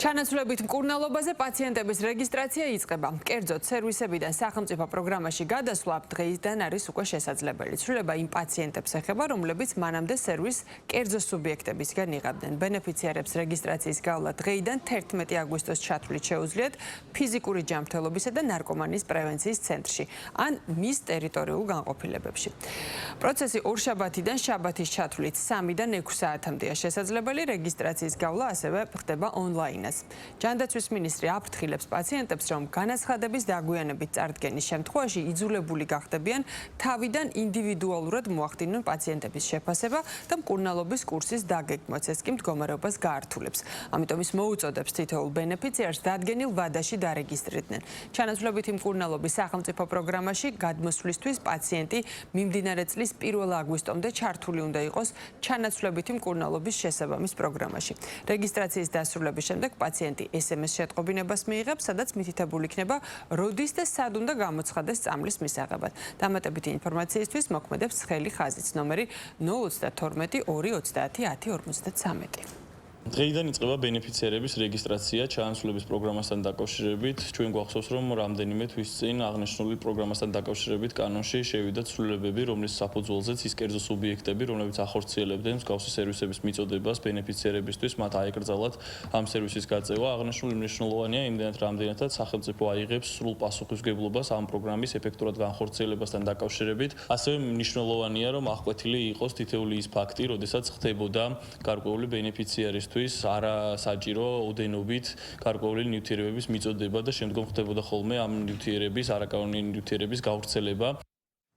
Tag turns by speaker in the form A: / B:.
A: ჩანაცვლებით მკურნალობაზე პაციენტების რეგისტრაცია იწყება. კერძოდ, სერვისებიდან სახელმწიფო პროგრამაში გადასვლა დღეიდან არის უკვე შესაძლებელი. ცვლილება იმ პაციენტებს ეხება, რომლებიც მანამდე სერვის კერძო სუბიექტებისგან იღებდნენ. ბენეფიციარებს რეგისტრაციის გავლა დღეიდან 11 აგვისტოს ჩათვლით შეუძლიათ ფიზიკური ჯანმრთელობისა და ნარკომანიის პრევენციის ცენტრში ან მის ტერიტორიულ განყოფილებებში. პროცესი ორშაბათიდან შაბათის ჩათვლით 3-დან 6 საათამდეა შესაძლებელი. რეგისტრაციის გავლა ასევე ხდება ონლაინ. ჯანდაცვის მინისტრი აფრთხილებს პაციენტებს, რომ განაცხადების დაგვიანებით წარდგენის შემთხვევაში იძულებული გახდებიან თავიდან ინდივიდუალურად მოახდინონ პაციენტების შეფასება და მკურნალობის კურსის დაგეგმვაც. ეს კი მდგომარეობას გაართულებს. ამიტომ ის მოუწოდებს თითოეულ ბენეფიციარს დადგენილ ვადაში დარეგისტრირდნენ. ჩანაცვლებითი მკურნალობის სახელმწიფო პროგრამაში გადმოსვლისთვის პაციენტი მიმდინარე წლის 1 აგვისტომდე ჩართული უნდა იყოს ჩანაცვლებითი მკურნალობის შესაბამის პროგრამაში. რეგისტრაციის დასრულების შემდეგ პაციენტი SMS შეტყობინებას მიიღებს, სადაც მითითებული იქნება, როდის და სად უნდა გამოცხადდეს წამლის მისაღებად. დამატებითი ინფორმაციისთვის მოქმედებს ცხელი ხაზიც ნომერი 032 230 1053.
B: დღეიდან იწყება ბენეფიციარების რეგისტრაცია ჩანაცვლების პროგრამასთან დაკავშირებით. ჩვენ გვახსოვს, რომ რამდენიმე თვის წინ აღნიშნული პროგრამასთან დაკავშირებით კანონში შევიდა ცვლილებები, რომლის საფუძველზეც ის კერძო სუბიექტები, რომლებიც ახორციელებდნენ მსგავსი სერვისების მიწოდებას ბენეფიციარებისთვის, მათ აეკრძალათ ამ სერვისის გაწევა. აღნიშნული მნიშვნელოვანია იმდენად, რამდენადაც სახელმწიფო აიღებს სრულ პასუხისმგებლობას ამ პროგრამის ეფექტურად განხორციელებასთან დაკავშირებით. ასევე მნიშვნელოვანია, რომ აღკვეთილი იყოს თითოეული ის ფაქტი, როდესაც ხდებოდა გარკვეული ბენეფიციარის არასაჭირო ოდენობით გარკვეული ნივთიერებების მიწოდება და შემდგომ ხდებოდა ხოლმე ამ ნივთიერების არაკანონიანი ნივთიერების გავრცელება.